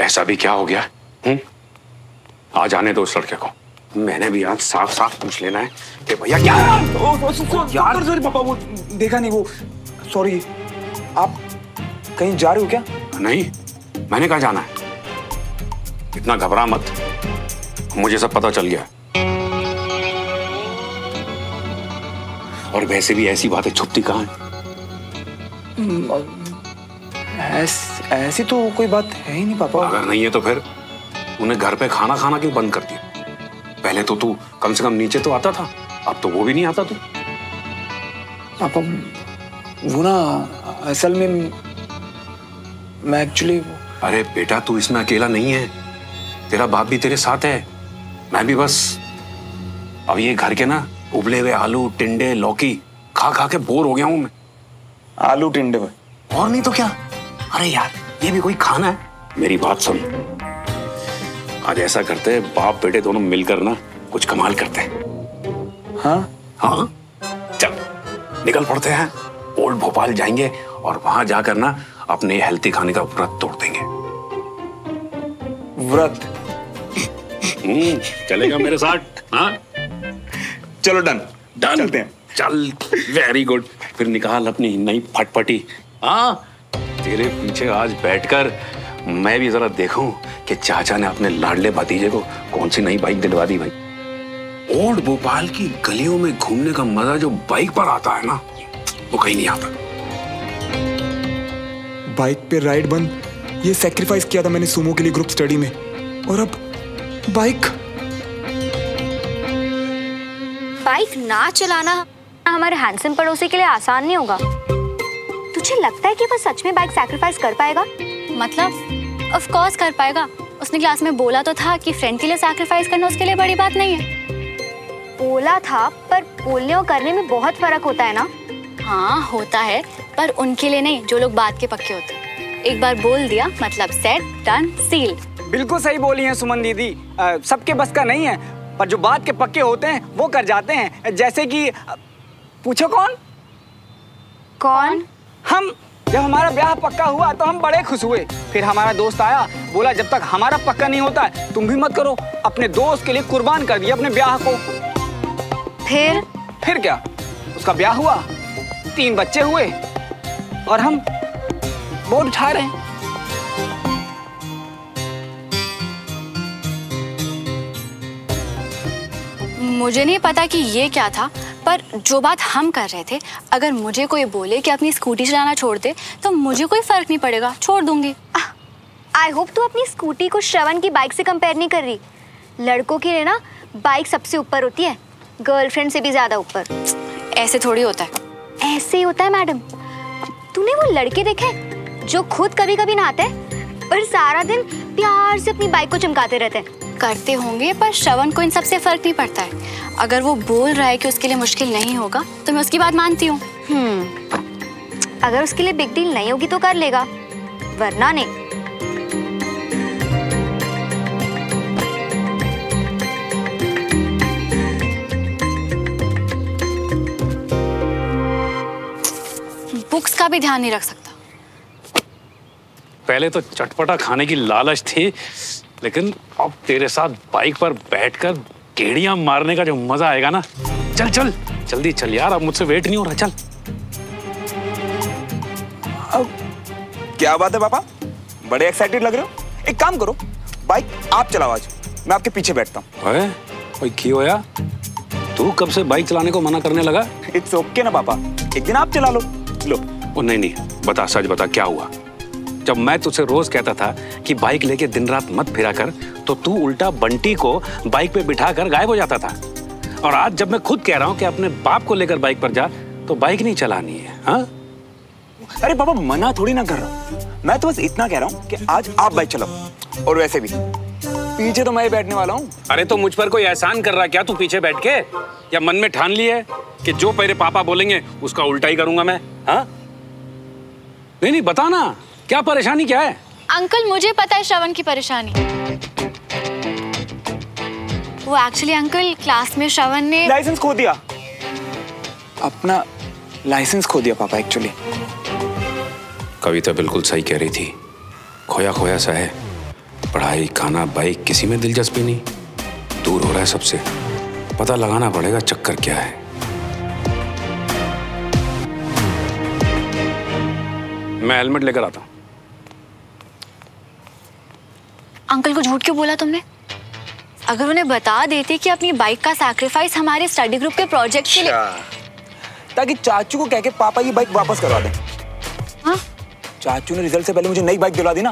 ऐसा भी क्या हो गया? आ जाने दो उस लड़के को। मैंने भी आज साफ साफ पूछ लेना है कि भैया क्या यार सॉरी पापा, वो देखा नहीं, वो सॉरी। आप कहीं जा रहे हो क्या? नहीं, मैंने कहा जाना है। इतना घबरा मत, मुझे सब पता चल गया। और वैसे भी ऐसी बातें छुपती कहाँ है? ऐसी तो कोई बात है ही नहीं पापा। अगर नहीं है तो फिर उन्हें घर पे खाना खाना क्यों बंद कर दिया? पहले तो तू कम से कम नीचे तो आता था, अब तो वो भी नहीं आता तू। पापा वो ना, असल में मैं एक्चुअली। अरे बेटा, तू इसमें अकेला नहीं है, तेरा बाप भी तेरे साथ है। मैं भी बस अब ये घर के ना उबले हुए आलू टिंडे लौकी खा खा के बोर हो गया हूं मैं। आलू टिंडे में और नहीं तो क्या। अरे यार, ये भी कोई खाना है? मेरी बात सुन, आज ऐसा करते हैं, बाप बेटे दोनों मिलकर ना कुछ कमाल करते हैं। हाँ, चल निकल पड़ते हैं। ओल्ड भोपाल जाएंगे और वहां जाकर ना अपने हेल्थी खाने का व्रत तोड़ देंगे। व्रत? चलेगा मेरे साथ? हाँ चलो, डन चलते हैं। चल, वेरी गुड। फिर निकाल अपनी नई फटफटी। हाँ, तेरे पीछे आज बैठकर मैं भी जरा देखूं कि चाचा ने अपने लाडले भतीजे को कौन सी नई बाइक दिलवा दी। भाई, ओल्ड भोपाल की गलियों में घूमने का मजा जो बाइक पर आता है ना, वो कहीं नहीं आता। बाइक पे राइड बंद, ये सैक्रिफाइस किया था मैंने सुमो के लिए ग्रुप स्टडी में, और अब बाइक ना चलाना हमारे हैंडसम पड़ोसी के लिए आसान नहीं होगा। तुझे लगता है कि वो सच में बाइक सैक्रिफाइस कर पाएगा? मतलब ऑफ कोर्स कर पाएगा। उसने क्लास में बोला तो था कि फ्रेंड के लिए सैक्रिफाइस करना उसके लिए बड़ी बात नहीं है। बोला था, पर बोलने और करने में बहुत फर्क होता है ना। हाँ होता है, पर उनके लिए नहीं जो लोग बात के पक्के होते हैं। एक बार बोल दिया मतलब सेट डन सील। बिल्कुल सही बोली हैं सुमन दीदी। सबके बस का नहीं है, पर जो बात के पक्के होते हैं वो कर जाते हैं। जैसे कि पूछो कौन? हम। जब हमारा ब्याह पक्का हुआ तो हम बड़े खुश हुए। फिर हमारा दोस्त आया, बोला जब तक हमारा पक्का नहीं होता है तुम भी मत करो। अपने दोस्त के लिए कुर्बान कर दिया अपने ब्याह को। फिर क्या, उसका ब्याह हुआ, 3 बच्चे हुए, और हम बोझ उठा रहे हैं। मुझे नहीं पता कि ये क्या था, पर जो बात हम कर रहे थे, अगर मुझे कोई बोले कि अपनी स्कूटी चलाना छोड़ दे तो मुझे कोई फर्क नहीं पड़ेगा, छोड़ दूंगी। आई होप तू अपनी स्कूटी को श्रवण की बाइक से कंपेयर नहीं कर रही। लड़कों के लिए ना बाइक सबसे ऊपर होती है, गर्लफ्रेंड से भी ज्यादा ऊपर। ऐसे थोड़ी होता है। ऐसे ही होता है मैडम। तूने वो लड़के देखे जो खुद कभी कभी नहाते हैं और सारा दिन प्यार से अपनी बाइक को चमकाते रहते हैं? करते होंगे, पर श्रवण को इन सब से फर्क नहीं पड़ता है। अगर वो बोल रहा है कि उसके लिए मुश्किल नहीं होगा तो मैं उसकी बात मानती हूँ। अगर उसके लिए बिग डील नहीं होगी तो कर लेगा, वरना नहीं। बुक्स का भी ध्यान नहीं रख सकता। पहले तो चटपटा खाने की लालच थी, लेकिन अब तेरे साथ बाइक पर बैठकर गेड़ियां मारने का जो मजा आएगा ना। चल चल जल्दी चल यार, अब मुझसे वेट नहीं हो रहा। चल। अब क्या बात है पापा, बड़े एक्साइटेड लग रहे हो। एक काम करो, बाइक आप चलाओ आज, मैं आपके पीछे बैठता हूँ। ओए क्यों होया? तू कब से बाइक चलाने को मना करने लगा? इट्स ओके ना पापा, एक दिन आप चला लो। ओ नहीं, बता, सच बता, क्या हुआ? जब मैं तुझसे रोज कहता था कि बाइक लेके दिन रात मत फिरा कर, तो तू उल्टा बंटी को बाइक पे बिठा कर गायब हो जाता था। और आज जब मैं खुद कह रहा हूँ कि अपने बाप को लेकर बाइक पर जा, तो बाइक नहीं चलानी है। हाँ? अरे पापा, मना थोड़ी ना कर रहा हूँ, मैं तो बस इतना कह रहा हूँ कि आज आप बाइक चलाओ। और वैसे भी पीछे तो मैं बैठने वाला हूँ। अरे तो मुझ पर कोई एहसान कर रहा क्या तू पीछे बैठ के? या मन में ठान लिए कि जो मेरे पापा बोलेंगे उसका उल्टा ही करूंगा मैं? हाँ? नहीं, बता ना, क्या परेशानी क्या है? अंकल मुझे पता है श्रवण की परेशानी। वो एक्चुअली अंकल क्लास में श्रवण ने लाइसेंस खो दिया। अपना लाइसेंस खो दिया पापा एक्चुअली। कविता बिल्कुल सही कह रही थी, खोया खोया सा है। पढ़ाई, खाना, बाइक, किसी में दिलचस्पी नहीं। दूर हो रहा है सबसे। पता लगाना पड़ेगा चक्कर क्या है। मैं हेलमेट लेकर आता हूँ। अंकल को झूठ क्यों बोला तुमने? अगर उन्हें बता देते कि अपनी बाइक का सैक्रिफाइस हमारे स्टडी ग्रुप के प्रोजेक्ट के लिए, ताकि चाचू को कह के पापा की बाइक वापस करवा दें। हाँ? चाचू ने रिजल्ट से पहले मुझे नई बाइक दिला दी ना,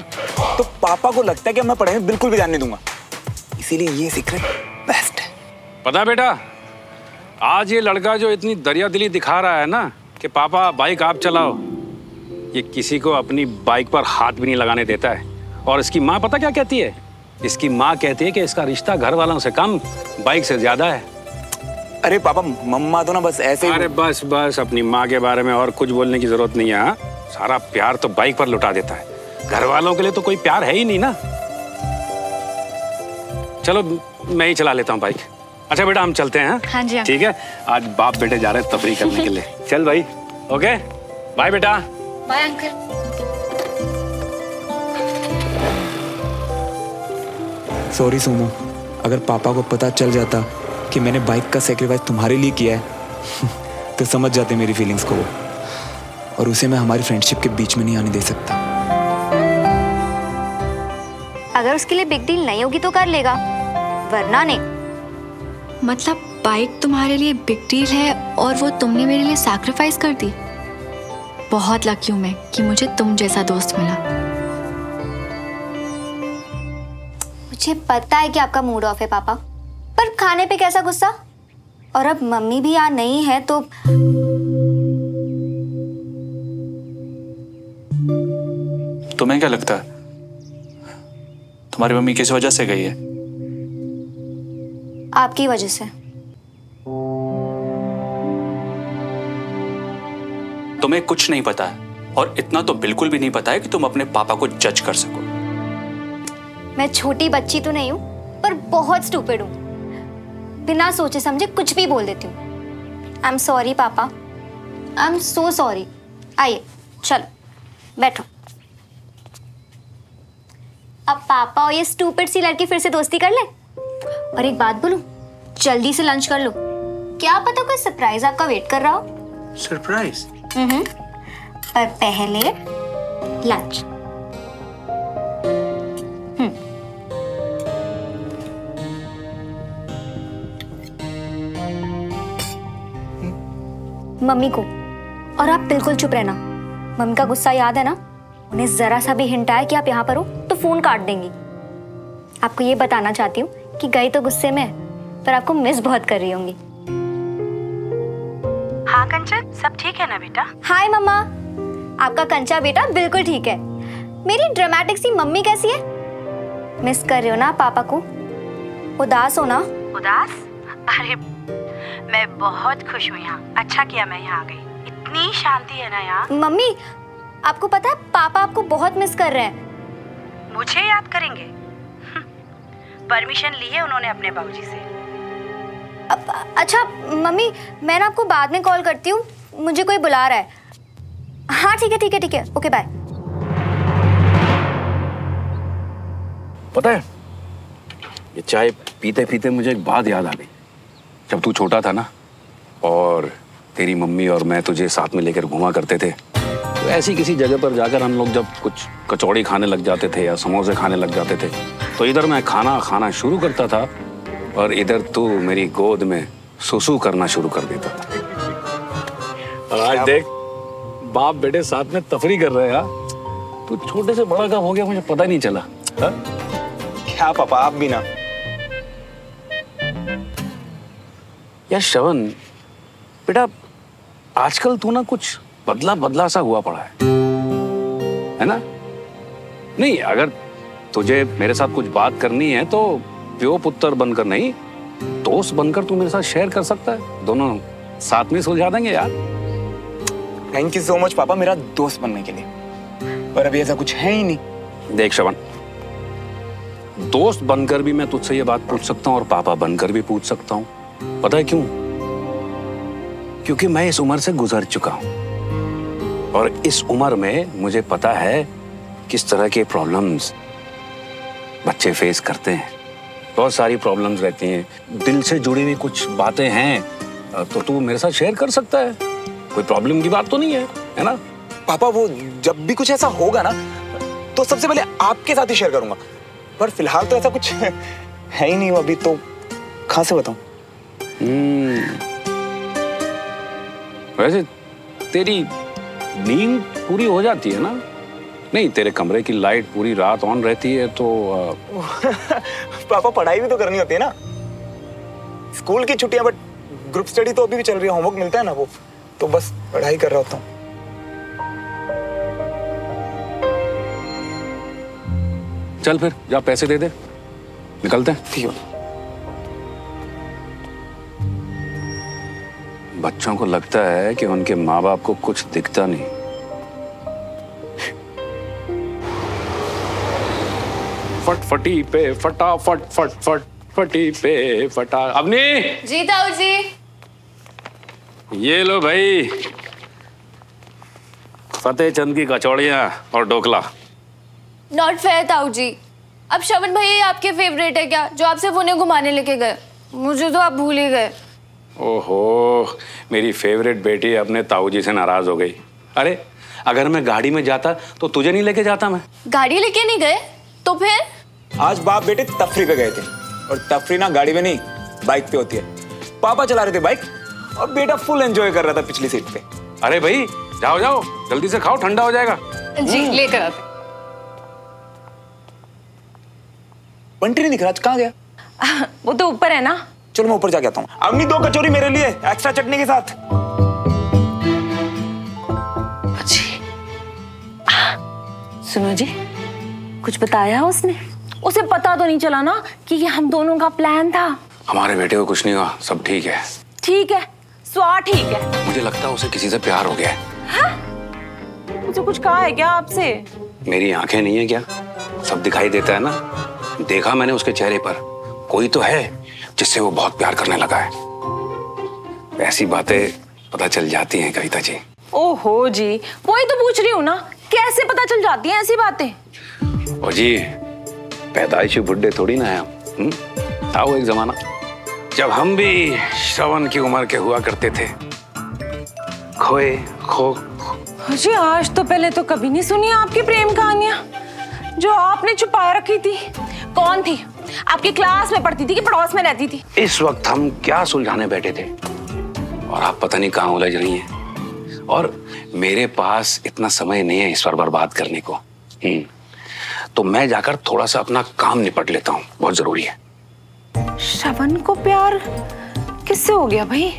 तो पापा को लगता है कि मैं पढ़ाई में बिल्कुल भी ध्यान नहीं दूंगा। इसीलिए ये सीक्रेट बेस्ट है। पता बेटा, आज ये लड़का जो इतनी दरियादिली दिखा रहा है ना कि पापा बाइक आप चलाओ, ये किसी को अपनी बाइक पर हाथ भी नहीं लगाने देता है। और इसकी माँ पता क्या कहती है? इसकी माँ कहती है कि इसका रिश्ता घर वालों से कम, बाइक से ज्यादा है। अरे पापा, मम्मा तो ना बस ऐसे ही। अरे बस बस, अपनी माँ के बारे में और कुछ बोलने की जरूरत नहीं है। हाँ? सारा प्यार तो बाइक पर लुटा देता है। घर वालों के लिए तो कोई प्यार है ही नहीं ना। चलो मैं ही चला लेता हूँ बाइक। अच्छा बेटा, हम चलते हैं। हाँ जी, ठीक है, आज बाप बेटे जा रहे हैं तफरीह करने के लिए। चल भाई, ओके बाय बेटा। Bye uncle. सॉरी सोमो, अगर पापा को पता चल जाता कि मैंने बाइक का सैक्रिफाइस तुम्हारे लिए किया है तो समझ जाते मेरी फीलिंग्स को, और उसे मैं हमारी फ्रेंडशिप के बीच में नहीं आने दे सकता। अगर उसके लिए बिग डील नहीं होगी तो कर लेगा, वरना नहीं। मतलब बाइक तुम्हारे लिए बिग डील है और वो तुमने मेरे लिए सैक्रिफाइस कर दी। बहुत लकी हूं मैं कि मुझे तुम जैसा दोस्त मिला। मुझे पता है कि आपका मूड ऑफ है पापा, पर खाने पे कैसा गुस्सा? और अब मम्मी भी यहाँ नहीं है तो तुम्हें क्या लगता है तुम्हारी मम्मी किस वजह से गई है? आपकी वजह से। तुम्हें कुछ नहीं पता है, और इतना तो बिल्कुल भी नहीं पता है कि तुम अपने पापा को जज कर सको। मैं छोटी बच्ची तो नहीं हूँ, पर बहुत स्टूपिड हूँ। बिना सोचे समझे कुछ भी बोल देती हूँ। आई एम सॉरी पापा, आई एम सो सॉरी। आइए चलो बैठो। अब पापा और ये स्टूपिड सी लड़की फिर से दोस्ती कर ले। और एक बात बोलूं, जल्दी से लंच कर लो, क्या पता कोई सरप्राइज आपका वेट कर रहा हो। सरप्राइज? पर पहले लंच। मम्मी को, और आप बिल्कुल चुप रहना। मम्मी का गुस्सा याद है ना? उन्हें जरा सा भी हिंट आया कि आप यहाँ पर हो तो फोन काट देंगी। आपको ये बताना चाहती हूँ कि गई तो गुस्से में, पर आपको मिस बहुत कर रही होंगी। हाँ कंचन, सब ठीक है ना बेटा? हाय मम्मा, आपका कंचा बेटा बिल्कुल ठीक है। मेरी ड्रामेटिक सी मम्मी कैसी है? मिस कर रही हो ना पापा को? उदास हो ना? उदास? अरे मैं बहुत खुश हूँ यहाँ। अच्छा किया मैं यहाँ आ गई, इतनी शांति है ना यहाँ। मम्मी, आपको पता है पापा आपको बहुत मिस कर रहे हैं। मुझे याद करेंगे? परमिशन ली है उन्होंने अपने बाबूजी से। अच्छा मम्मी, मैं ना आपको बाद में कॉल करती हूँ, मुझे कोई बुला रहा है। हाँ ठीक है ठीक है ठीक है, ओके बाय। पता है, ये चाय पीते पीते मुझे एक बात याद आ गई। जब तू छोटा था ना, और तेरी मम्मी और मैं तुझे साथ में लेकर घुमा करते थे, तो ऐसी किसी जगह पर जाकर हम लोग जब कुछ कचौड़ी खाने लग जाते थे या समोसे खाने लग जाते थे, तो इधर मैं खाना खाना शुरू करता था और इधर तू मेरी गोद में सुसु करना शुरू कर देता था। और आज देख, बाप बेटे साथ में तफरी कर रहे हैं। तू छोटे से बड़ा कब हो गया मुझे पता नहीं चला। हा? क्या पापा, आप भी ना। यार श्रवण बेटा, आजकल तू ना कुछ बदला बदला सा हुआ पड़ा है ना? नहीं, अगर तुझे मेरे साथ कुछ बात करनी है तो प्यो पुत्र बनकर नहीं, दोस्त बनकर तू मेरे साथ शेयर कर सकता है। दोनों साथ में सुलझा देंगे यार। थैंक यू सो मच पापा मेरा दोस्त बनने के लिए, पर अभी ऐसा कुछ है ही नहीं। देख श्रवण, दोस्त बनकर भी मैं तुझसे ये बात पूछ सकता हूँ और पापा बनकर भी पूछ सकता हूँ। पता है क्यों? क्योंकि मैं इस उम्र से गुजर चुका हूं और इस उम्र में मुझे पता है किस तरह के प्रॉब्लम्स बच्चे फेस करते हैं, बहुत सारी प्रॉब्लम्स रहती हैं, दिल से जुड़ी हुई कुछ बातें हैं, तो तू मेरे साथ शेयर कर सकता है, कोई प्रॉब्लम की बात तो नहीं है ना? पापा वो जब भी कुछ ऐसा होगा ना तो सबसे पहले आपके साथ ही शेयर करूंगा, पर फिलहाल तो ऐसा कुछ है ही नहीं अभी, तो कहाँ से बताऊं? वैसे तेरी नींद पूरी हो जाती है ना? नहीं, तेरे कमरे की लाइट पूरी रात ऑन रहती है तो पापा पढ़ाई भी तो करनी होती है ना, स्कूल की छुट्टियां, बट ग्रुप स्टडी तो अभी भी चल रही है, होमवर्क मिलता है ना, वो तो बस पढ़ाई कर रहा होता हूँ। चल फिर जा पैसे दे दे, निकलते हैं। ठीक है। बच्चों को लगता है कि उनके माँ बाप को कुछ दिखता नहीं। फटफटी पे फटा फट फट फट फटी पे फटा। अवनी जी ताऊ जी। ये लो भाई, फतेह चंद की कचौड़ियाँ और ढोकला। नॉट फेयर ताऊ जी, अब श्रवण भैया आपके फेवरेट है क्या, जो आपसे उन्हें घुमाने लेके गए? मुझे तो आप भूल ही गए। ओहो, मेरी फेवरेट बेटी अपने ताऊ जी से नाराज हो गई। अरे अगर मैं गाड़ी में जाता तो तुझे नहीं लेके जाता मैं? गाड़ी लेके नहीं गए तो फिर? आज बाप बेटे तफरी पे गए थे, और तफरी ना गाड़ी में नहीं बाइक पे होती है। पापा चला रहे थे बाइक और बेटा फुल एंजॉय कर रहा था पिछली सीट पे। अरे भाई जाओ जाओ, जल्दी से खाओ, ठंडा हो जाएगा। जी लेकर आते। बंटी नहीं दिख रहा, कहाँ गया? वो तो ऊपर है ना। चलो मैं ऊपर जाके आता हूँ। अवनी 2 कचौरी मेरे लिए एक्स्ट्रा चटनी के साथ। सुनो जी, कुछ बताया उसने? उसे पता तो नहीं चला ना कि ये हम दोनों का प्लान था? हमारे बेटे को कुछ नहीं हुआ, सब ठीक है। ठीक है, स्वाद ठीक है। मुझे लगता है उसे किसी से प्यार हो गया है। हाँ? मुझे कुछ कहा है क्या आपसे? मेरी आंखें नहीं है क्या, सब दिखाई देता है ना। देखा मैंने उसके चेहरे पर, कोई तो है जिससे वो बहुत प्यार करने लगा है। ऐसी बातें पता चल जाती हैं कविता जी। ओहो जी, वही तो पूछ रही हूँ ना, कैसे पता चल जाती हैं ऐसी बातें? और जी पैदाइशी बुड्ढे थोड़ी ना है हम। था वो एक जमाना जब हम भी श्रवण की उम्र के हुआ करते थे। खोए खो जी, आज तो पहले तो कभी नहीं सुनी आपकी प्रेम कहानियां जो आपने छुपा रखी थी। कौन थी? आपकी क्लास में पढ़ती थी कि पड़ोस में रहती थी? इस वक्त हम क्या सुलझाने बैठे थे और आप पता नहीं कहाँ उलझ रही हैं। और मेरे पास इतना समय नहीं है इस पर बर्बाद करने को। तो मैं जाकर थोड़ा सा अपना काम निपट लेता हूँ, बहुत जरूरी है। श्रवण को प्यार किससे हो गया भाई?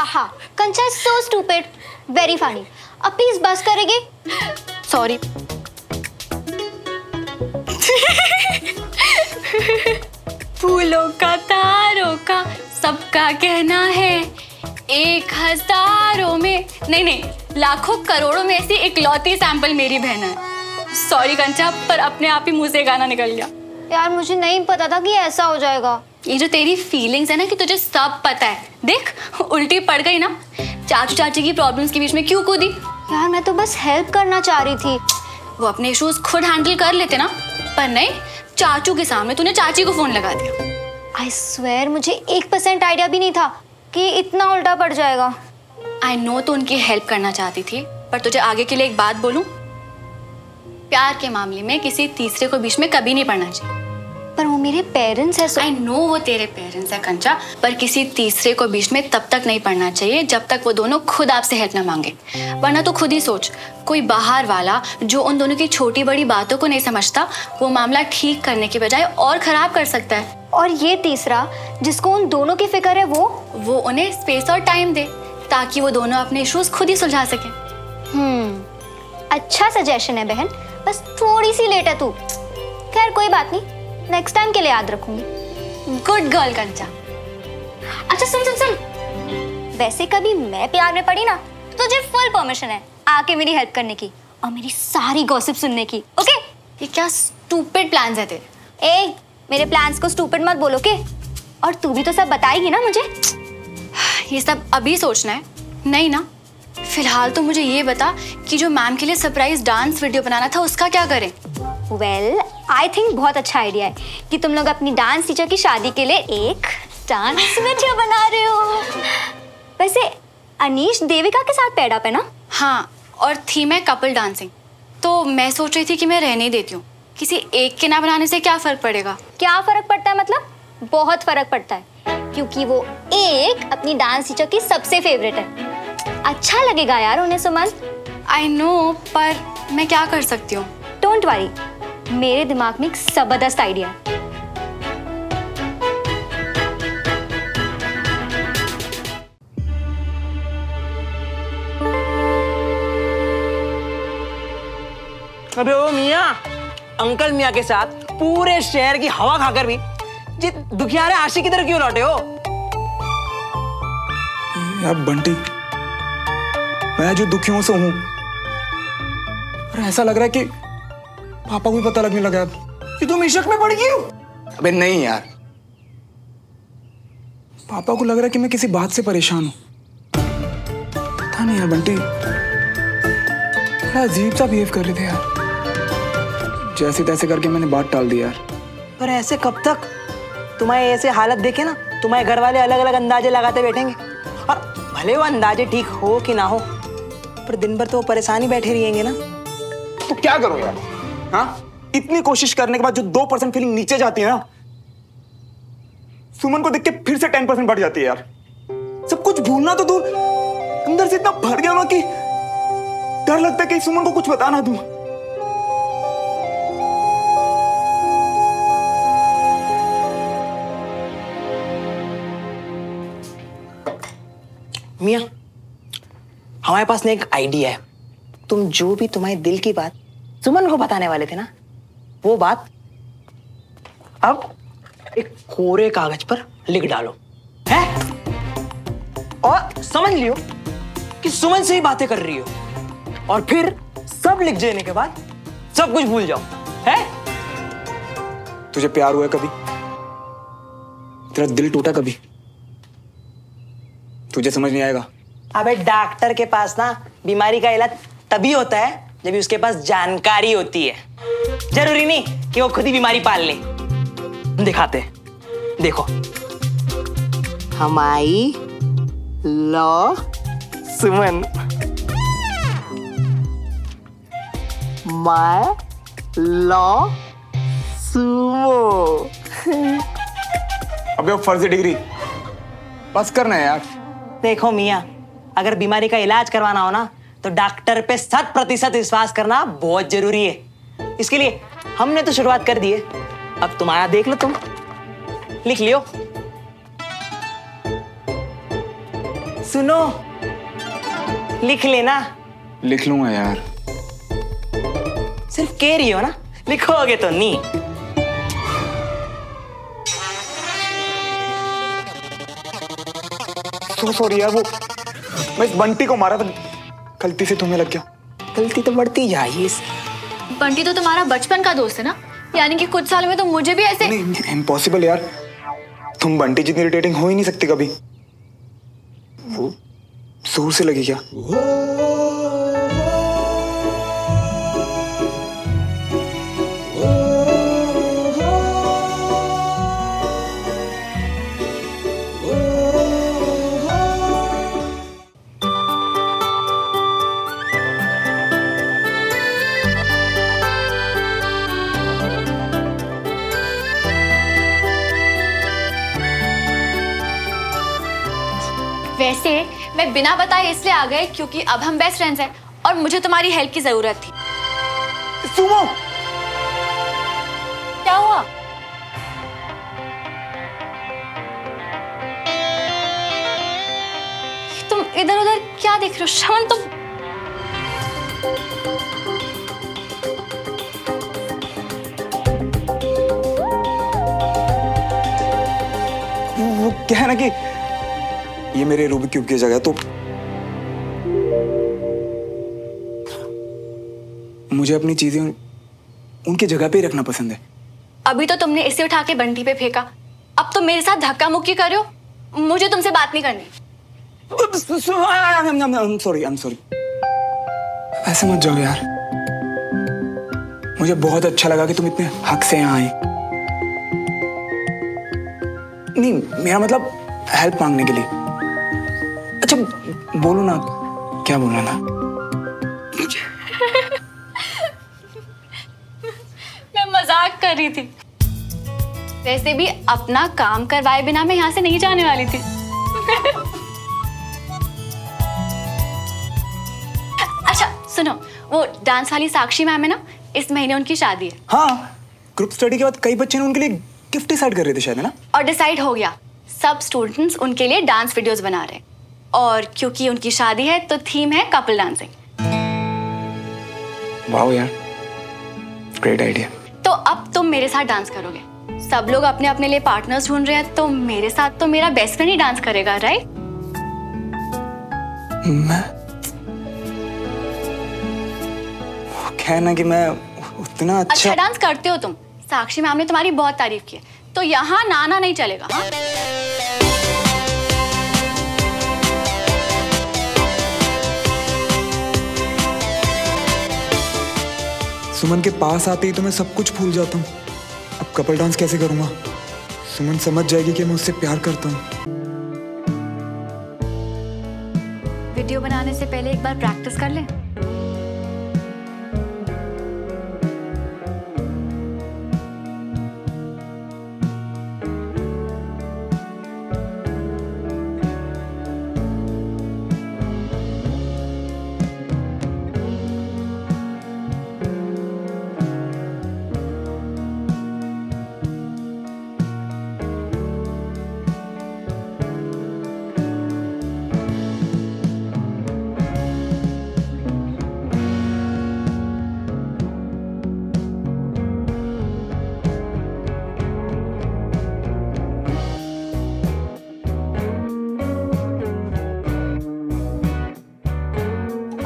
हाँ, कंचा is so stupid, very funny. अब प्लीज बस करेंगे? सॉरी। फूलों का तारों का सबका कहना है, 1000 में नहीं लाखों करोड़ों में से इकलौती सैंपल मेरी बहन है। सॉरी कंचा, पर अपने आप ही मुंह से गाना निकल गया। यार मुझे नहीं पता था कि ऐसा हो जाएगा। ये जो तेरी फीलिंग्स है ना कि तुझे सब पता है, देख उल्टी पड़ गई ना। चाचू चाची की प्रॉब्लम्स के बीच में क्यों कूदी? यार मैं तो बस हेल्प करना चाह रही थी। वो अपने इश्यूज खुद हैंडल कर लेते ना, पर नहीं, चाचू के सामने तूने चाची को फोन लगा दिया। आई स्वेयर मुझे 1% आइडिया भी नहीं था कि इतना उल्टा पड़ जाएगा। आई नो तो उनकी हेल्प करना चाहती थी, पर तुझे आगे के लिए एक बात बोलूं, प्यार के मामले में किसी तीसरे को बीच में कभी नहीं पड़ना चाहिए। पर वो मेरे पेरेंट्स हैं। आई नो वो तेरे पेरेंट्स है कंचा, पर किसी तीसरे को बीच में तब तक नहीं पड़ना चाहिए जब तक वो दोनों खुद आपसे हेल्प ना मांगे। वरना तो खुद ही सोच, कोई बाहर वाला जो उन दोनों की छोटी बड़ी बातों को नहीं समझता, वो मामला ठीक करने के बजाय और खराब कर सकता है। और ये तीसरा जिसको उन दोनों की फिक्र है, वो उन्हें स्पेस और टाइम दे ताकि वो दोनों अपने इश्यूज खुद ही सुलझा सके। अच्छा सजेशन है बहन, बस थोड़ी सी लेट है तू। खैर कोई बात नहीं, नेक्स्ट टाइम के लिए याद रखूंगी। गुड गर्ल कंचा। अच्छा सुन, वैसे कभी मैं प्यार में पड़ी ना तो तुझे फुल परमिशन है आके मेरी हेल्प करने की और मेरी सारी गॉसिप सुनने की। ओके? ये क्या स्टूपिड प्लान्स है तेरे? मेरे प्लान्स को स्टूपिड मत बोलो के। और तू भी तो सब बताएगी ना मुझे? ये सब अभी सोचना है? नहीं ना। फिलहाल तो मुझे ये बता कि जो मैम के लिए सरप्राइज डांस वीडियो बनाना था उसका क्या करें? वेल, आई थिंक बहुत अच्छा आइडिया है कि तुम लोग अपनी डांस टीचर की शादी के लिए एक डांस वीडियो बना रहे हो। वैसे अनीश देविका के साथ पैड अप है ना? हाँ, और थीम है कपल डांसिंग। तो मैं सोच रही थी कि मैं रहने देती हूँ। किसी एक के ना बनाने से क्या फर्क पड़ेगा? क्या फर्क पड़ता है? मतलब बहुत फर्क पड़ता है, क्योंकि वो एक अपनी डांस टीचर की सबसे फेवरेट है। अच्छा लगेगा यार उन्हें, सुमन। आई नो, पर मैं क्या कर सकती हूँ? डोंट वरी, मेरे दिमाग में एक जबरदस्त आइडिया है। अबे ओ मियाँ, अंकल मियाँ के साथ पूरे शहर की हवा खाकर भी दुखियारे आशिक की तरह क्यों लौटे हो? यार बंटी, मैं जो दुखियों से हूं, और ऐसा लग रहा है कि पापा को भी पता लगने लगा कि तुम इश्क में पड़ गई हो। अबे नहीं यार, पापा को लग रहा है कि मैं किसी बात से परेशान हूं। पता नहीं यार बंटी, बड़ा अजीब सा बिहेव कर रहे थे यार। जैसे तैसे करके मैंने बात टाल दी यार। पर ऐसे कब तक? तुम्हारे ऐसे हालत देखे ना, तुम्हारे घर वाले अलग अलग अंदाजे लगाते बैठेंगे। और भले वो अंदाजे ठीक हो कि ना हो, पर दिन भर तो वो परेशानी बैठे रहेंगे ना। तो क्या करो यार? हाँ, इतनी कोशिश करने के बाद जो 2% फीलिंग नीचे जाती है ना, सुमन को देख के फिर से 10% बढ़ जाती है यार। सब कुछ भूलना तो दूर, अंदर से इतना भर गया ना कि डर लगता है कि सुमन को कुछ बता ना दूं। मियाँ, हमारे पास ना एक आइडिया है। तुम जो भी तुम्हारे दिल की बात सुमन को बताने वाले थे ना, वो बात अब एक कोरे कागज पर लिख डालो, है? और समझ लियो कि सुमन से ही बातें कर रही हो, और फिर सब लिख देने के बाद सब कुछ भूल जाओ, है? तुझे प्यार हुआ कभी? तेरा दिल टूटा कभी? तुझे समझ नहीं आएगा। अबे डॉक्टर के पास ना बीमारी का इलाज तभी होता है जब उसके पास जानकारी होती है। जरूरी नहीं कि वो खुद ही बीमारी पाल ले। दिखाते हैं, देखो। हमारी law Suman, my law Sumo. अबे वो फर्जी डिग्री बस करना है यार। देखो मियाँ, अगर बीमारी का इलाज करवाना हो ना, तो डॉक्टर पे 100% विश्वास करना बहुत जरूरी है। इसके लिए हमने तो शुरुआत कर दी है, अब तुम्हारा देख लो। तुम लिख लियो। सुनो, लिख लेना। लिख लूंगा यार। सिर्फ कह रही हो ना, लिखोगे तो नहीं। सॉरी यार, वो मैं इस बंटी को मारा था, गलती से तुम्हें लग गया। गलती तो बढ़ती जाएगी। बंटी तो तुम्हारा बचपन का दोस्त है ना, यानी कि कुछ साल में तो मुझे भी ऐसे। नहीं, इम्पॉसिबल यार, तुम बंटी जितनी इरिटेटिंग हो ही नहीं सकती कभी। वो जोर से लगी क्या? वैसे मैं बिना बताए इसलिए आ गए क्योंकि अब हम बेस्ट फ्रेंड्स हैं और मुझे तुम्हारी हेल्प की जरूरत थी। सुमो, क्या हुआ? तुम इधर उधर क्या देख रहे हो? शमन, तुम वो क्या है ना कि ये मेरे रूबिक क्यूब की जगह, तो मुझे अपनी चीजें उनकी जगह पे ही रखना पसंद है। अभी तो तुमने इसे उठा के बंटी पे फेंका, अब तो मेरे साथ धक्का मुक्की कर रहे हो। मुझे तुमसे बात नहीं करनी। I'm sorry. ऐसे मत जाओ यार। मुझे बहुत अच्छा लगा कि तुम इतने हक से यहाँ आई। नहीं, मेरा मतलब हेल्प मांगने के लिए। अच्छा बोलो ना, क्या बोलना था? मैं मजाक कर रही थी। वैसे भी अपना काम करवाए बिना मैं यहाँ से नहीं जाने वाली थी। अच्छा सुनो, वो डांस वाली साक्षी मैम है ना, इस महीने उनकी शादी है। हाँ, ग्रुप स्टडी के बाद कई बच्चे ने उनके लिए गिफ्ट डिसाइड कर रहे थे शायद, है ना? और डिसाइड हो गया, सब स्टूडेंट्स उनके लिए डांस वीडियोस बना रहे हैं। और क्योंकि उनकी शादी है तो थीम है कपल डांसिंग। वाह यार, ग्रेट आइडिया। तो अब तुम मेरे साथ डांस करोगे। सब लोग अपने अपने लिए पार्टनर्स ढूंढ रहे हैं, तो मेरे साथ तो मेरा बेस्ट फ्रेंड ही डांस करेगा, राइट? मैं कहना कि मैं उतना अच्छा डांस करते हो तुम। साक्षी मैम ने तुम्हारी बहुत तारीफ की है, तो यहाँ नाना नहीं चलेगा। हाँ? सुमन के पास आते ही तो मैं सब कुछ भूल जाता हूँ। अब कपल डांस कैसे करूंगा? सुमन समझ जाएगी कि मैं उससे प्यार करता हूँ। वीडियो बनाने से पहले एक बार प्रैक्टिस कर ले।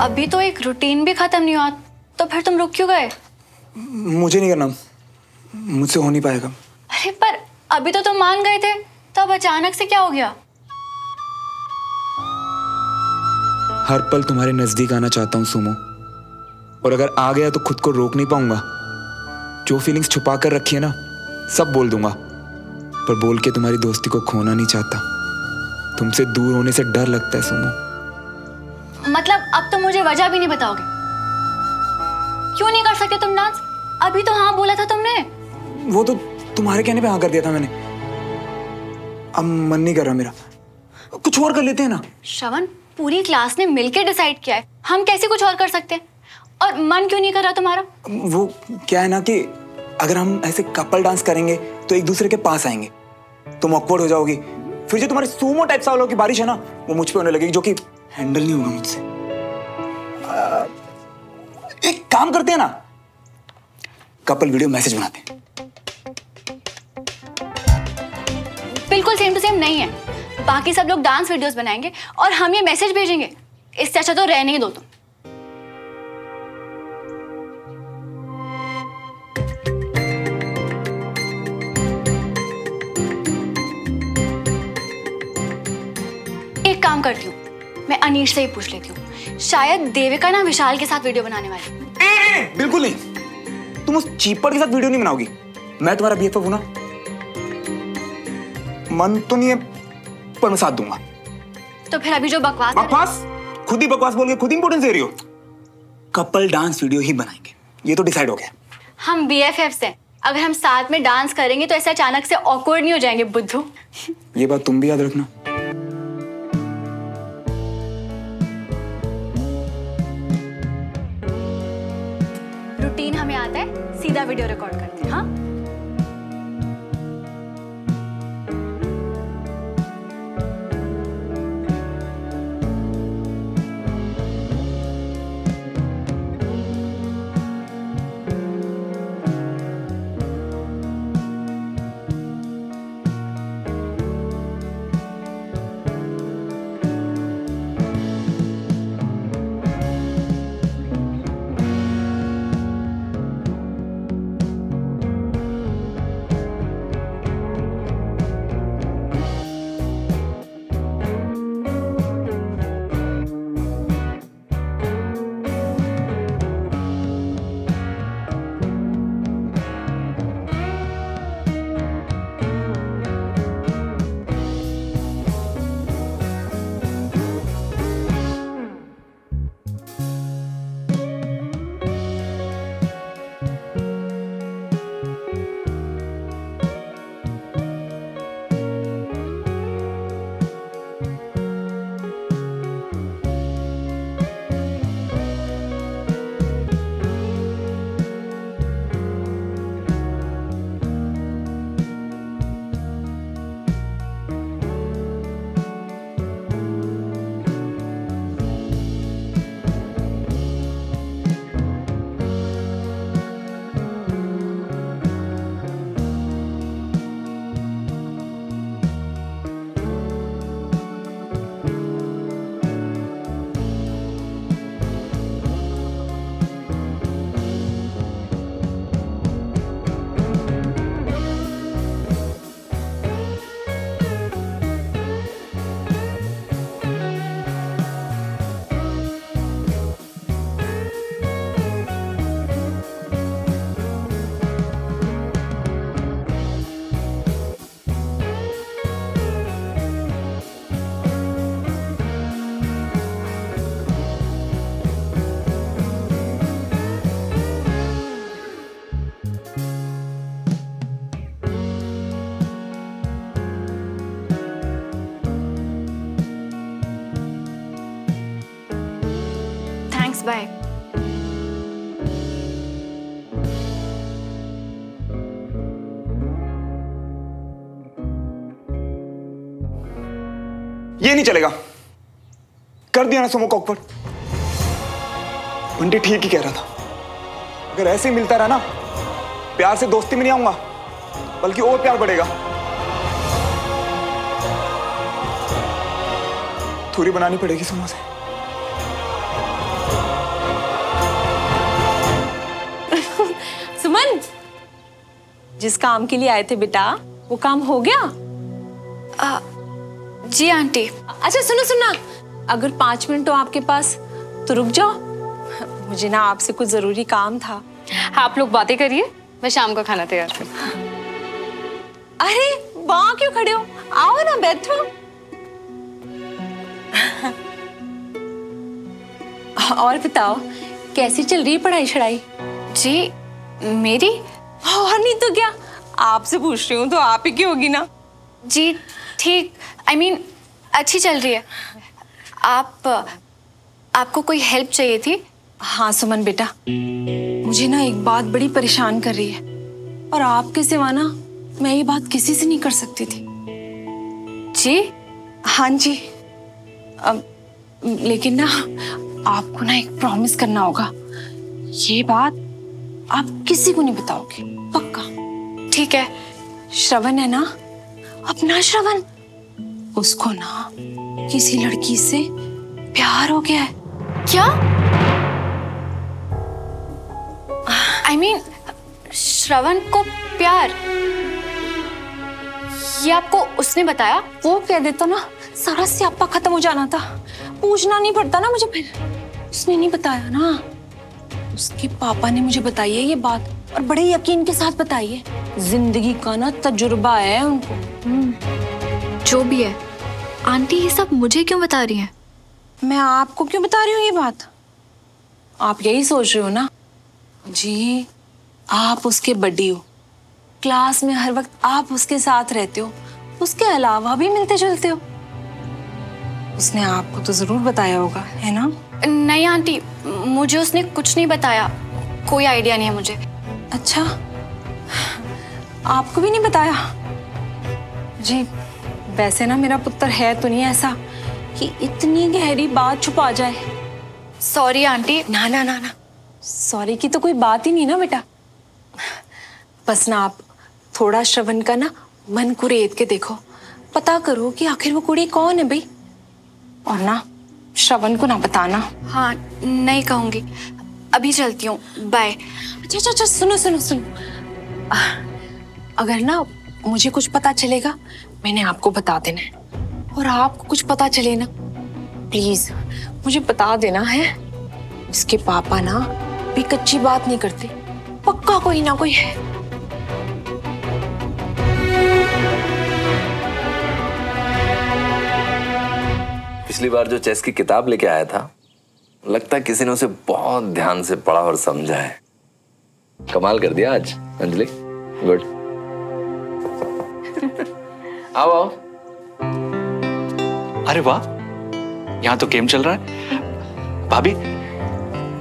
अभी तो एक रूटीन भी खत्म नहीं हुआ, तो फिर तुम रुक क्यों गए? मुझे नहीं करना, मुझसे हो नहीं पाएगा। अरे पर अभी तो तुम मान गए थे, तब अचानक से क्या हो गया? हर पल तुम्हारे नजदीक आना चाहता हूँ सुमो, और अगर आ गया तो खुद को रोक नहीं पाऊंगा। जो फीलिंग्स छुपा कर रखी है ना, सब बोल दूंगा, पर बोल के तुम्हारी दोस्ती को खोना नहीं चाहता। तुमसे दूर होने से डर लगता है सुमो। मतलब अब तो मुझे वजह भी नहीं बताओगे? क्यों नहीं कर सकते तुम डांस? अभी तो हाँ बोला था तुमने। वो तो तुम्हारे कहने पे हाँ कर दिया था मैंने। अब मन नहीं कर रहा मेरा, कुछ और कर लेते हैं ना। श्रवण, पूरी क्लास ने मिलकर डिसाइड किया है, हम कैसे कुछ और कर सकते हैं? और मन क्यों नहीं कर रहा तुम्हारा? वो क्या है ना कि अगर हम ऐसे कपल डांस करेंगे तो एक दूसरे के पास आएंगे, तुम ऑकवर्ड हो जाओगी, फिर जो तुम्हारे सूमो टाइप सालों की बारिश है ना, वो मुझ पे होने लगेगी, जो कि हैंडल नहीं होगा मुझसे। एक काम करते हैं ना, कपल वीडियो मैसेज बनाते हैं। बिल्कुल सेम टू सेम नहीं है। बाकी सब लोग डांस वीडियोस बनाएंगे और हम ये मैसेज भेजेंगे। इससे अच्छा तो रहने ही दो तुम। एक काम करती हूँ, मैं अनीश से ही पूछ लेती हूँ। शायद देविका ना विशाल के साथ वीडियो बनाने वाली है। बिल्कुल नहीं, तुम उस चीपर के साथ वीडियो नहीं बनाओगी। मैं तुम्हारा बीएफएफ हूं ना। मन तो नहीं है, पर मैं साथ दूंगा। तो फिर अभी जो बकवास खुद ही बकवास बोल के खुद ही इंपोर्टेंस दे रही हो। कपल डांस वीडियो ही बनाएंगे, ये तो डिसाइड हो गया। हम बीएफएफ्स हैं, अगर हम साथ में डांस करेंगे तो ऐसे अचानक से ऑकवर्ड नहीं हो जाएंगे बुद्धू। ये बात तुम भी याद रखना। रूटीन हमें आता है, सीधा वीडियो रिकॉर्ड करते हैं। हाँ, थैंक्स, बाय। ये नहीं चलेगा। कर दिया ना सुमो को ऑकवर्ड। बंटी ठीक ही कह रहा था, अगर ऐसे ही मिलता रहा ना, प्यार से दोस्ती में नहीं आऊंगा, बल्कि और प्यार बढ़ेगा। थोड़ी बनानी पड़ेगी सुमो से। सुमन, जिस काम के लिए आए थे बेटा, वो काम हो गया? जी आंटी। अच्छा सुनो सुनना, अगर 5 मिनट हो आपके पास तो रुक जाओ, मुझे ना आपसे कुछ जरूरी काम था। आप लोग बातें करिए, मैं शाम को खाना तैयार करूँ। अरे वहां क्यों खड़े हो, आओ ना बैठो। और बताओ कैसी चल रही है पढ़ाई शढ़ाई? जी मेरी? और नहीं तो क्या, आपसे पूछ रही हूँ तो आप ही की होगी ना। जी ठीक, I mean, अच्छी चल रही है। आपको कोई हेल्प चाहिए थी? हाँ सुमन बेटा, मुझे ना एक बात बड़ी परेशान कर रही है, और आपके सिवा ना मैं ये बात किसी से नहीं कर सकती थी। जी? हाँ जी। लेकिन ना आपको ना एक प्रॉमिस करना होगा, ये बात आप किसी को नहीं बताओगे, पक्का? ठीक है। श्रवण है ना, अपना श्रवण, उसको ना किसी लड़की से प्यार हो गया है। क्या? I mean, श्रवण को प्यार? ये आपको उसने बताया? वो कह देता ना, सारा स्यापा खत्म हो जाना था, पूछना नहीं पड़ता ना मुझे फिर। उसने नहीं बताया ना, उसके पापा ने मुझे बताई है ये बात, और बड़े यकीन के साथ बताई है। जिंदगी का ना तजुर्बा है उनको। जो भी है, आंटी ये सब मुझे क्यों बता रही हैं? मैं आपको क्यों बता रही हूँ ये बात? आप यही सोच रहे हो ना? जी, आप उसके बड्डी हो, क्लास में हर वक्त आप उसके साथ रहते हो, उसके अलावा भी मिलते जुलते हो। उसने आपको तो जरूर बताया होगा, है ना? नहीं आंटी, मुझे उसने कुछ नहीं बताया, कोई आइडिया नहीं है मुझे। अच्छा, आपको भी नहीं बताया? जी, वैसे ना मेरा पुत्र है तो नहीं ऐसा कि इतनी गहरी बात छुपा जाए। Sorry aunty. ना ना ना ना, सॉरी की तो कोई बात ही नहीं ना बेटा। बस ना आप थोड़ा श्रवण का ना मन को रेत के देखो, पता करो कि आखिर वो कुड़ी कौन है भाई, और ना श्रवण को ना बताना। हाँ नहीं कहूंगी, अभी चलती हूँ, बाय। अच्छा अच्छा, सुनो सुनो सुनो, अगर ना मुझे कुछ पता चलेगा मैंने आपको बता देना है, और आपको कुछ पता चले ना प्लीज मुझे बता देना है। इसके पापा ना भी कच्ची बात नहीं करते, पक्का कोई ना कोई है। पिछली बार जो चेस की किताब लेके आया था, लगता है किसी ने उसे बहुत ध्यान से पढ़ा और समझा है। कमाल कर दिया आज अंजलि, गुड। आओ आओ। अरे वाह, यहाँ तो गेम चल रहा है। भाभी,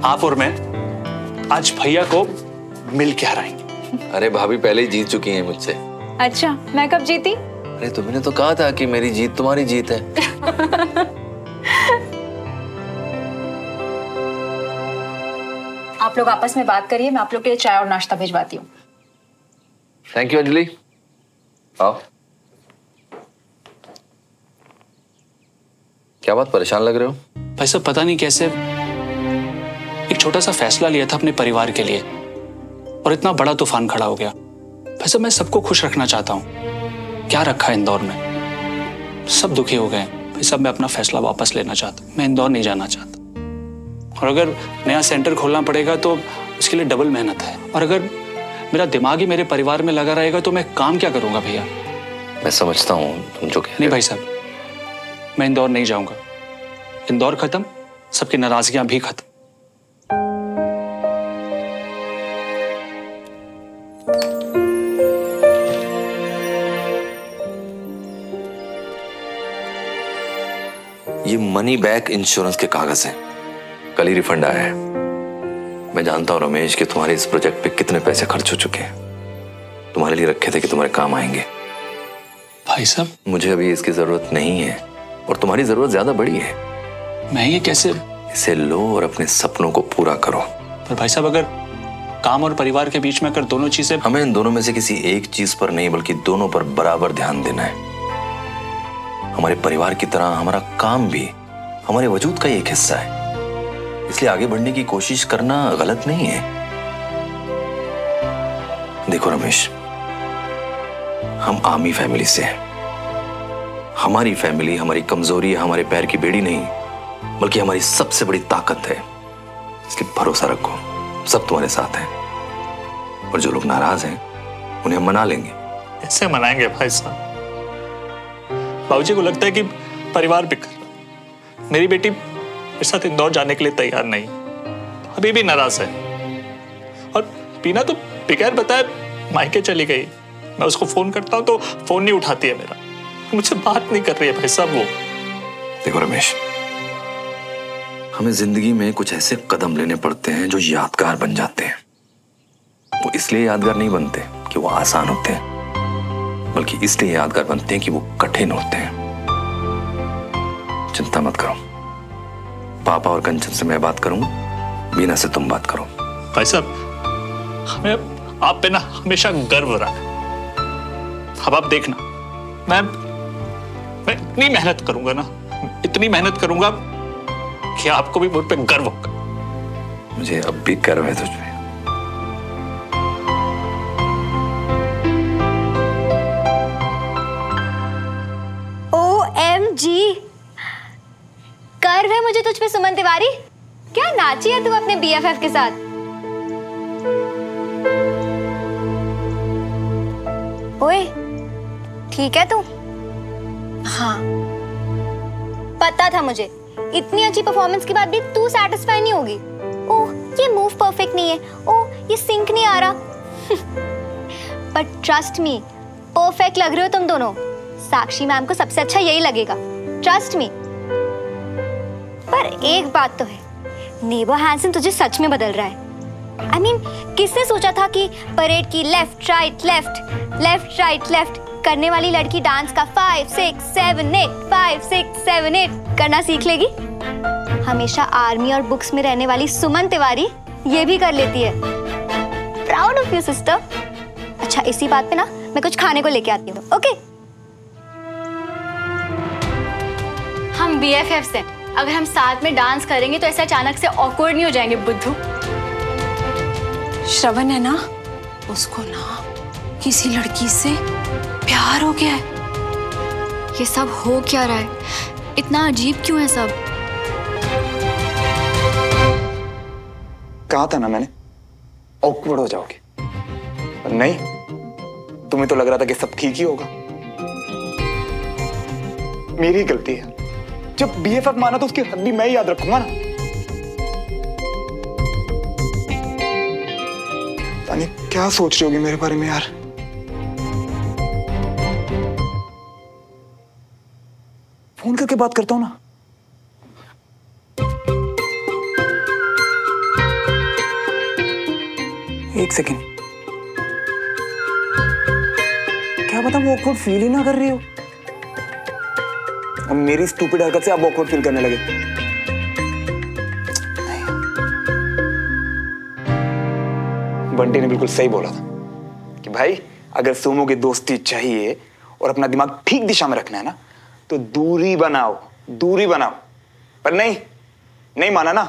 आप और मैं आज भैया को मिल के हराएंगे। अरे भाभी पहले ही जीत चुकी हैं मुझसे। अच्छा, मैं कब जीती? अरे तुमने तो कहा था कि मेरी जीत तुम्हारी जीत है। आप लोग आपस में बात करिए, मैं आप लोग के लिए चाय और नाश्ता भिजवाती हूँ। Thank you Anjali. आओ। क्या बात, परेशान लग रहे हो? भाई साहब, पता नहीं कैसे एक छोटा सा फैसला लिया था अपने परिवार के लिए, और इतना बड़ा तूफान खड़ा हो गया। भाई साहब, मैं सबको खुश रखना चाहता हूँ, क्या रखा है इंदौर में, सब दुखी हो गए। भाई साहब, मैं अपना फैसला वापस लेना चाहता हूँ, मैं इंदौर नहीं जाना चाहता। और अगर नया सेंटर खोलना पड़ेगा तो उसके लिए डबल मेहनत है, और अगर मेरा दिमाग ही मेरे परिवार में लगा रहेगा तो मैं काम क्या करूंगा भैया? मैं समझता हूँ तुम जो कह रहे हो। नहीं भाई साहब, मैं इंदौर नहीं जाऊंगा। इंदौर खत्म, सबकी नाराजगियां भी खत्म। ये मनी बैक इंश्योरेंस के कागज हैं। कल ही रिफंड आया है। मैं जानता हूँ रमेश कि तुम्हारे इस प्रोजेक्ट पे कितने पैसे खर्च हो चुके हैं। तुम्हारे लिए रखे थे कि तुम्हारे काम आएंगे। भाई साहब, मुझे अभी इसकी जरूरत नहीं है और तुम्हारी जरूरत ज्यादा बड़ी है। मैं ये कैसे? इसे लो और अपने सपनों को पूरा करो। पर भाई साहब, अगर काम और परिवार के बीच में अगर दोनों चीजें, हमें इन दोनों में से किसी एक चीज पर नहीं बल्कि दोनों पर बराबर ध्यान देना है। हमारे परिवार की तरह हमारा काम भी हमारे वजूद का ही एक हिस्सा है, इसलिए आगे बढ़ने की कोशिश करना गलत नहीं है। देखो रमेश, हम आर्मी फैमिली से हैं। हमारी फैमिली हमारी कमजोरी, हमारे पैर की बेड़ी नहीं बल्कि हमारी सबसे बड़ी ताकत है। इसलिए भरोसा रखो, सब तुम्हारे साथ हैं। और जो लोग नाराज हैं उन्हें हम मना लेंगे। कैसे मनाएंगे भाई साहब? बाबूजी को लगता है कि परिवार बिखर रहा। मेरी बेटी मेरे साथ इंदौर जाने के लिए तैयार नहीं, अभी भी नाराज है। और पीना तो बगैर बताए मायके चली गई। मैं उसको फोन करता हूं तो फोन नहीं उठाती है मेरा, मुझसे बात नहीं कर रही है भाई साहब वो। देखो रमेश, हमें जिंदगी में कुछ ऐसे कदम लेने पड़ते हैं जो यादगार बन जाते हैं। वो इसलिए यादगार नहीं बनते कि वो आसान होते हैं, बल्कि इसलिए यादगार बनते हैं कि वो कठिन होते हैं। चिंता मत करो, पापा और कंचन से मैं बात करूंगा, बीना से तुम बात करो। भाई साहब, हमें आप पे ना हमेशा गर्व रहा। अब आप देखना, मैं इतनी मेहनत करूंगा ना, इतनी मेहनत करूंगा कि आपको भी मुझ पे गर्व होगा। मुझे अब भी गर्व है तुझ पे। OMG, गर्व है मुझे तुझ पे सुमन तिवारी। क्या नाची है तू अपने BFF के साथ? ओए, ठीक है तू? हाँ। पता था मुझे, इतनी अच्छी परफॉर्मेंस के बाद भी तू सैटिस्फाई नहीं होगी। ओह, ये मूव परफेक्ट नहीं है, ओह ये सिंक नहीं आ रहा। बट ट्रस्ट मी, परफेक्ट लग रहे हो तुम दोनों। साक्षी मैम को सबसे अच्छा यही लगेगा, ट्रस्ट मी। पर एक बात तो है, नेबर हैंसन तुझे सच में बदल रहा है। I mean, किसने सोचा था कि परेड की लेफ्ट राइट लेफ्ट करने वाली लड़की डांस का 5 6 7 8 5 6 7 8 करना सीख लेगी? हमेशा आर्मी और बुक्स में रहने वाली सुमन तिवारी ये भी कर लेती है। Proud of you sister. अच्छा, इसी बात पे ना मैं कुछ खाने को लेके आती हूँ, ओके? हम BFFs हैं, अगर हम साथ में डांस करेंगे तो ऐसे अचानक से ऑकवर्ड नहीं हो जाएंगे बुद्धू। श्रवण है ना, उसको ना किसी लड़की से प्यार हो गया है। ये सब हो क्या रहा है? इतना अजीब क्यों है सब? कहा था ना मैंने, ऑकवर्ड हो जाओगे। पर नहीं, तुम्हें तो लग रहा था कि सब ठीक ही होगा। मेरी गलती है। जब BFF माना तो उसकी हद भी मैं याद रखूंगा ना। तानी, क्या सोच रही होगी मेरे बारे में यार? फोन करके बात करता हूं ना। एक सेकेंड, क्या पता वो ऑकवर्ड फील ही ना कर रही हो और मेरी स्टूपिड हरकत से आप ऑकवर्ड फील करने लगे। बंटी ने बिल्कुल सही बोला था कि भाई, अगर सोमो की दोस्ती चाहिए और अपना दिमाग ठीक दिशा में रखना है ना, तो दूरी बनाओ। पर नहीं माना ना।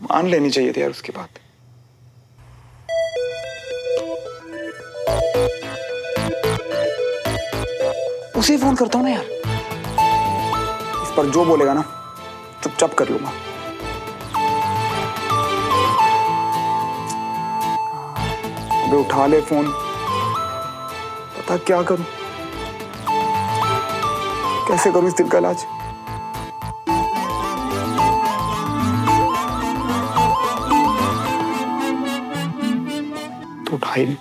मान लेनी चाहिए थी यार उसकी बात। उसे फोन करता हूं ना यार, इस पर जो बोलेगा ना चुपचाप कर लूंगा। अबे उठा ले फोन, पता क्या करूं, कैसे करूं इस दिल का इलाज। तो उठा ही नहीं।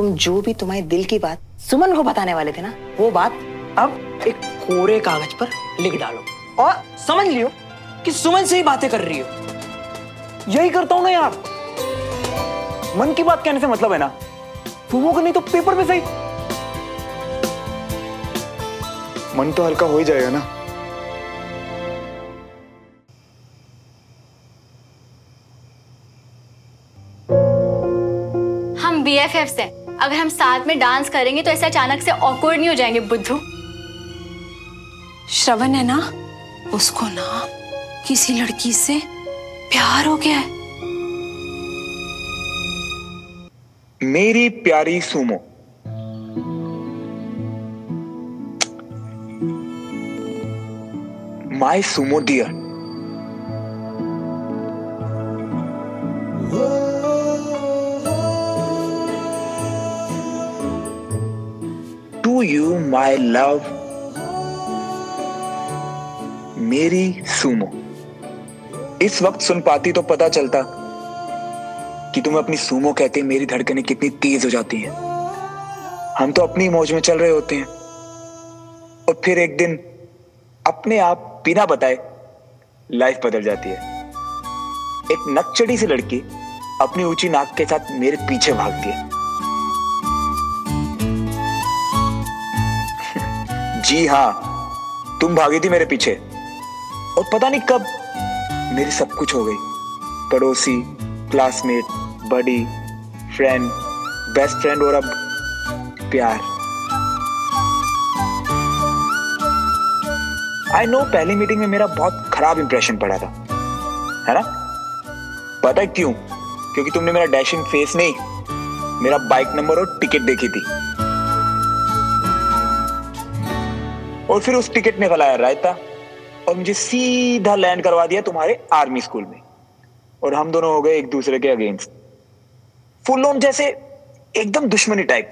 तुम जो भी तुम्हारे दिल की बात सुमन को बताने वाले थे ना, वो बात अब एक कोरे कागज पर लिख डालो और समझ लियो कि सुमन से ही बातें कर रही हो। यही करता हूं ना यार, मन की बात कहने से मतलब है ना, सुमो को नहीं तो पेपर पे सही। मन तो हल्का हो ही जाएगा ना। हम BFFs हैं, अगर हम साथ में डांस करेंगे तो ऐसे अचानक से ऑकवर्ड नहीं हो जाएंगे बुद्धू। श्रवण है ना, उसको ना किसी लड़की से प्यार हो गया है। मेरी प्यारी Sumo, my Sumo dear, to you my love, मेरी सुमो। इस वक्त सुन पाती तो पता चलता कि तुम्हें अपनी सुमो कहते मेरी धड़कनें कितनी तेज हो जाती हैं। हम तो अपनी मौज में चल रहे होते हैं और फिर एक दिन अपने आप बिना बताए लाइफ बदल जाती है। एक नकचड़ी सी लड़की अपनी ऊंची नाक के साथ मेरे पीछे भागती है। जी हाँ, तुम भागी थी मेरे पीछे और पता नहीं कब मेरी सब कुछ हो गई। पड़ोसी, क्लासमेट, बडी, फ्रेंड, बेस्ट फ्रेंड और अब प्यार। आई नो पहली मीटिंग में मेरा बहुत खराब इंप्रेशन पड़ा था, है ना? पता है क्यों? क्योंकि तुमने मेरा डैशिंग फेस नहीं, मेरा बाइक नंबर और टिकट देखी थी और फिर उस टिकट ने फैलाया रायता और मुझे सीधा लैंड करवा दिया तुम्हारे आर्मी स्कूल में और हम दोनों हो गए एक दूसरे के अगेंस्ट, फुल ऑन जैसे एकदम दुश्मनी टाइप।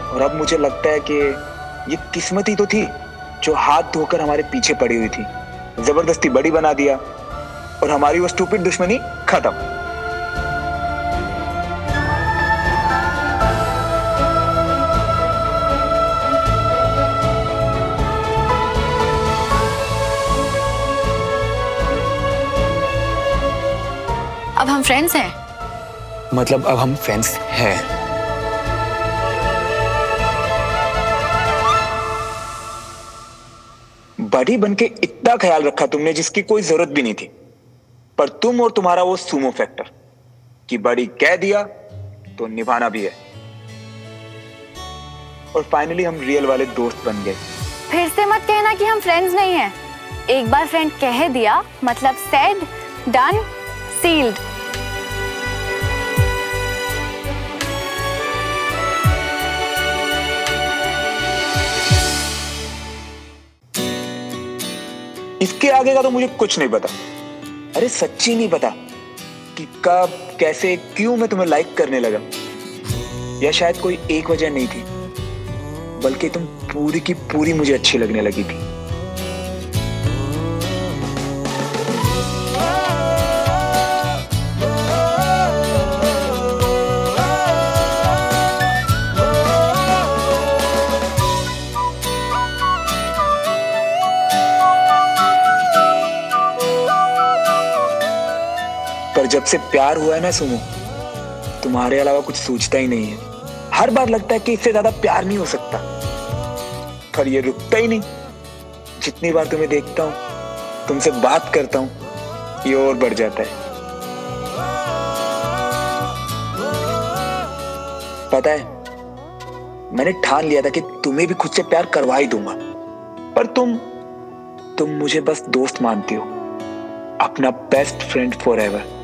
और अब मुझे लगता है कि ये किस्मत ही तो थी जो हाथ धोकर हमारे पीछे पड़ी हुई थी, जबरदस्ती बड़ी बना दिया और हमारी वो स्टूपिड दुश्मनी खत्म। अब हम फ्रेंड्स हैं। मतलब अब हम फ्रेंड्स हैं। बड़ी बनके इतना ख्याल रखा तुमने जिसकी कोई जरूरत भी नहीं थी, पर तुम और तुम्हारा वो सुमो फैक्टर कि बड़ी कह दिया तो निभाना भी है। और फाइनली हम रियल वाले दोस्त बन गए। फिर से मत कहना कि हम फ्रेंड्स नहीं हैं। एक बार फ्रेंड कह दिया मतलब सेड, डन, सील्ड। इसके आगे का तो मुझे कुछ नहीं पता। अरे सच्ची नहीं पता कि कब, कैसे, क्यों मैं तुम्हें लाइक करने लगा। या शायद कोई एक वजह नहीं थी, बल्कि तुम पूरी की पूरी मुझे अच्छी लगने लगी थी। पर जब से प्यार हुआ है ना सुमो, तुम्हारे अलावा कुछ सोचता ही नहीं है। हर बार लगता है कि इससे ज्यादा प्यार नहीं हो सकता, पर ये रुकता ही नहीं। जितनी बार तुम्हें देखता हूं, तुमसे बात करता हूं, ये और बढ़ जाता है। पता है, मैंने ठान लिया था कि तुम्हें भी खुद से प्यार करवा ही दूंगा, पर तुम मुझे बस दोस्त मानती हो, अपना बेस्ट फ्रेंड फॉरएवर।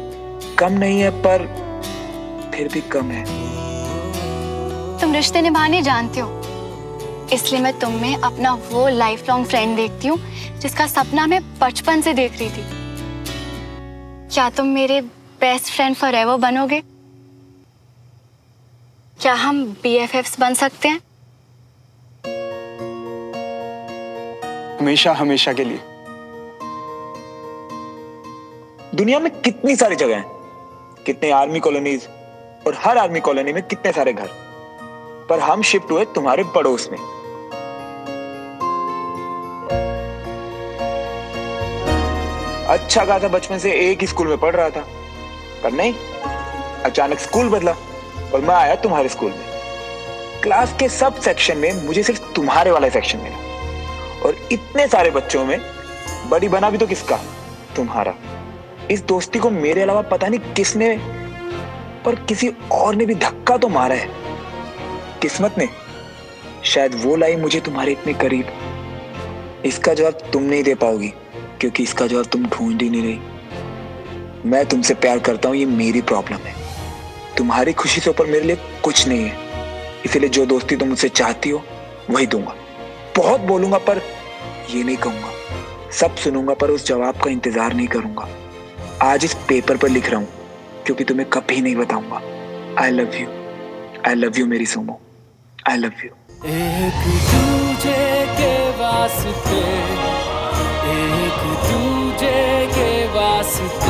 कम नहीं है पर फिर भी कम है। तुम रिश्ते निभाने जानते हो, इसलिए मैं तुम में अपना वो लाइफ लॉन्ग फ्रेंड देखती हूँ जिसका सपना मैं बचपन से देख रही थी। क्या तुम मेरे बेस्ट फ्रेंड फॉरएवर बनोगे? क्या हम BFFs बन सकते हैं? हमेशा हमेशा के लिए। दुनिया में कितनी सारी जगह हैं, कितने आर्मी कॉलोनीज, और हर आर्मी कॉलोनी में कितने सारे घर, पर हम शिफ्ट हुए तुम्हारे पड़ोस में। अच्छा खासा बचपन से एक ही स्कूल में पढ़ रहा था, पर नहीं, अचानक स्कूल बदला और मैं आया तुम्हारे स्कूल में। क्लास के सब सेक्शन में मुझे सिर्फ तुम्हारे वाला सेक्शन मिला, और इतने सारे बच्चों में बड़ी बना भी तो किसका? तुम्हारा। इस दोस्ती को मेरे अलावा पता नहीं किसने, पर किसी और ने भी धक्का तो मारा है। किस्मत ने शायद वो लाई मुझे तुम्हारे इतने करीब। इसका जवाब तुम नहीं दे पाओगी, क्योंकि इसका जवाब तुम ढूंढ ही नहीं रही। मैं तुमसे प्यार करता हूं, ये मेरी प्रॉब्लम है। तुम्हारी खुशी से ऊपर मेरे लिए कुछ नहीं है, इसलिए जो दोस्ती तुम मुझसे चाहती हो वही दूंगा। बहुत बोलूंगा पर ये नहीं कहूंगा, सब सुनूंगा पर उस जवाब का इंतजार नहीं करूंगा। आज इस पेपर पर लिख रहा हूं, क्योंकि तुम्हें कभी नहीं बताऊंगा। आई लव यू मेरी सुमो, आई लव यू। एक दूजे के वास्ते, एक दूजे के वास्ते।